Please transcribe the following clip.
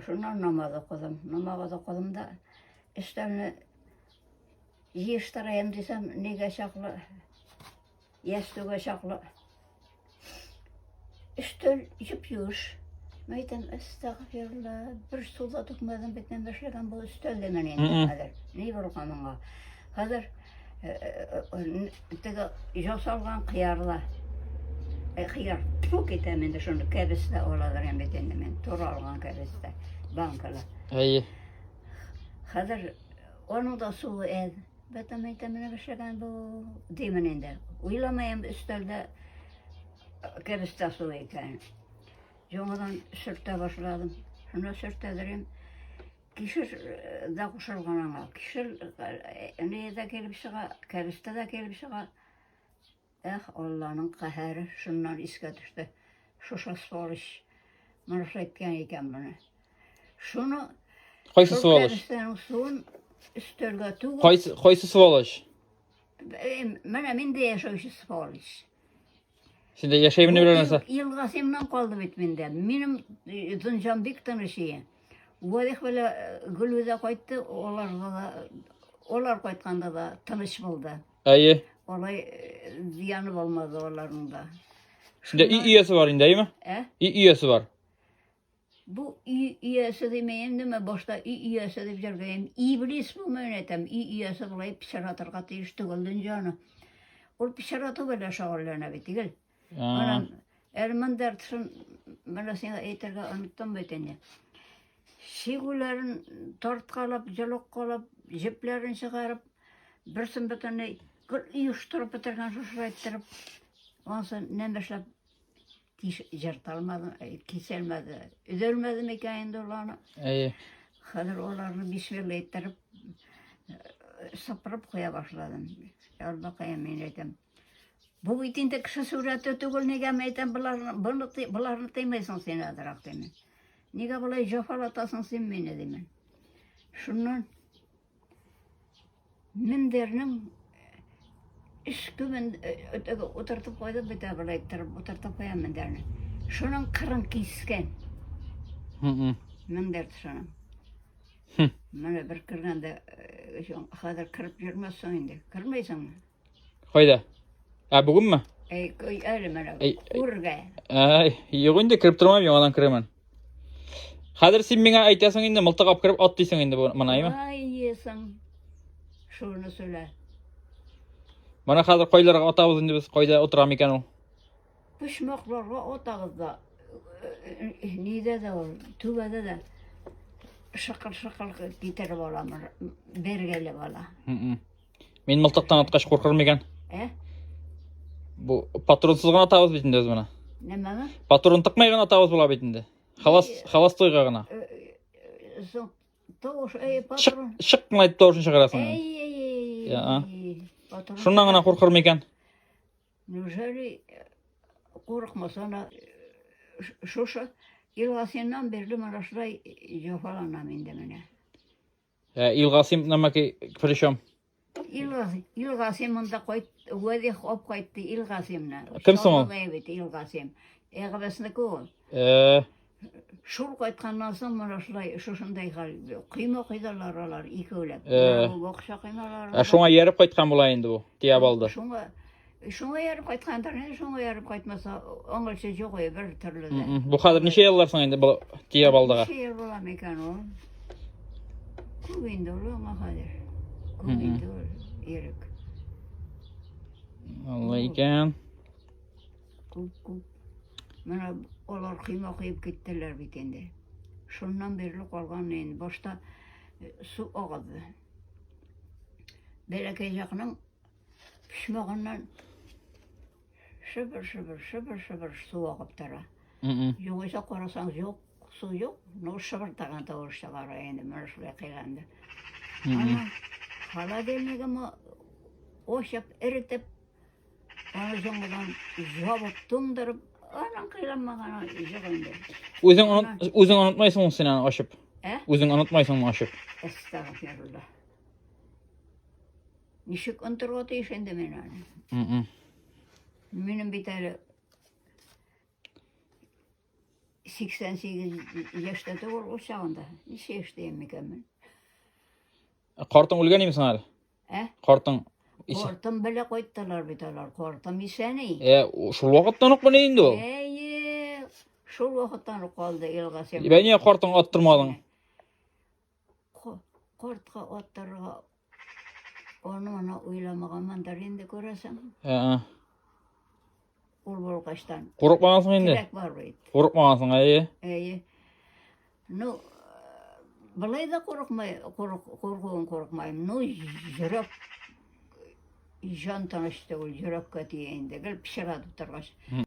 Şundan namaz okudum. Namaz okudum da üstlerine yiyiştireyim desem nege şaklı, yastüge şaklı. Üstel yıpyuş. Meytem estağfirullah. Bir suda tutmadım bitten başlayan bu üstel demen endi. Ne olur kanına. Hazır jasalgan kıyarla. Kıyar çok etemen de şunu kebiste olalar hem bitten men. Toralgan kebiste. Bankala. Hey. Hazır onun da suyu ev. Meytemine başlayan bu demen endi. Uylamayım üstelde kebiste suyu eken. Jongadan sürtte başladım. Şuna sürttedirim. Kişir da kuşalganana. Kişir neye de gelip çığa, keriste de gelip çığa. Allah'ın kaheri şundan iske düştü. Şuşa soruş. Mırış etken iken bunu. Şunu Qaysı suvalış? Keristenin suyun üstölge tuğu. Qaysı suvalış? Min de yaşayışı soruş. Şimdi yaşayımını bilemezse. Yılgasımdan kaldı bitminde. Benim düncan bir tane şeyi. Vadik böyle gülüze koydu, onlar koytkanda da tanış buldu. Hey. Olay ziyanı olmadı onların da. Şimdi iyisi var indi değil mi? İyisi var. Bu iyisi demeyeyim değil mi? Başta iyisi de bir İblis bu yönetem. İyisi bulayıp pişiratır katı işte güldün canı. O pişiratı böyle şağırlarına bitti. Erman dertsin, bana sana eğitirge unuttum bütünü. Şiguların tortkalıp, jolok kalıp, jiplerin çıkarıp, birsin bütünü uyuşturup bitirgen şuşrayttırıp, ondan ne başlap jartalmadı, keselmedi, üzülmedi mekayında olanı. İyi. Hazır olarını bismillah ettirip, sapırıp koya başladım. Yalda kıyamayın edim. Bu itinde kısa surette tügül nege meyten bularını teymesin seni adarak demin. Nege bulay jafalatasın sen beni demin. Şundan minderinin üskümen oturtup koydu bir de bulay ettirip oturtup koyan minderini. Şunun kırın kisken. Minder şunun. Bana bir kırgan da kadar kırıp yürümezsin indi. Kırmaysın mı? Hayda. Bugün mü? Öyle merak. Urga. Yok indi kırıp durmam yalan kırman. Hazır sen bana aytasın indi mıltık ap kırıp at diyorsun indi bana mı? Ay yesin. Şunu söyle. Bana hazır koylara atabız indi biz koyda oturam eken o. Pişmaklarla otağızda. Nide de ol, tüvede de. Şakır şakır gitarı olamır. Bergeli ola. Men mıltıktan atkaç korkarım eken. Bu patronsuzgan atabız bitinde öz bana. Neme mi? Patron tıkmaygan atabız bula bitinde. Havas toygağına. Doğuş patron. Şıkmayıp doğuşun çıkarasın. Şundan gana korkarım eken. Nüzeli korkmasana. Şuşa ilgasından berdim araştıray jafalanam indemine. İlgasim namaki prişom. İlgasim'ında koyt, vadik op koytu İlgasim'na. Kimsin o? Evet İlgasim. Eğabesindeki o. Şul koytkandan sonra araştıray şuşunday hal. Kıyma kıydalar olar iki öyle. Bakışa kıymalar. Şuna yerip koytkan bulayındı bu. Diyabaldı. Şuna yarıp kaytkanlar ne? Şuna yarıp kaytmasa onlar şey yok ya bir türlü de. Bu kadar neçe yıllar indi bu diyabaldığa? Neçe yıl bulam ekan o. Kubinde olur ama kadir. Kubinde olur erik. Allah iken. Kub. Bana olar kıyma kıyıp gittiler bitende. Şundan beri kalgan neyin. Başta su ağadı. Belekecekinin pişmağından şıbır su akıp tara. Yoksa korasanız yok, su yok. No şıbır tağın tavırışta var yani, bana şuraya kıylandı. Ama hala gelmek ama o şap eritip, bana zongadan zavut tundırıp, anan kıylanmağına izleğinde. Uzun unutmaysın mı sen aşıp? Uzun unutmaysın mı aşıp? Estağfirullah. Nişik antırgatı işende men hani. 嗯 嗯。 Benim bir tane 10 88 yaşta da ol uşağında. Hiç yaşayayım mükemmel. Kartın ulgan imisin hali? Kartın ise. Kortum bile koydular bitalar. Kortum iseni. Şul vakittan okma neyindi o? Şul vakittan kaldı ilgası. Ben niye kartın attırmadın? Kortka attırga. Onu uylamağa mandar indi göresen. Ul kaçtan. Korkmagasın indi. Direk var beyt. Korkmagasın ayı. No, balay da korkmayım. No, yürek jan tanıştı ol, yürek kötüye indi. Gel pişiradı targaş.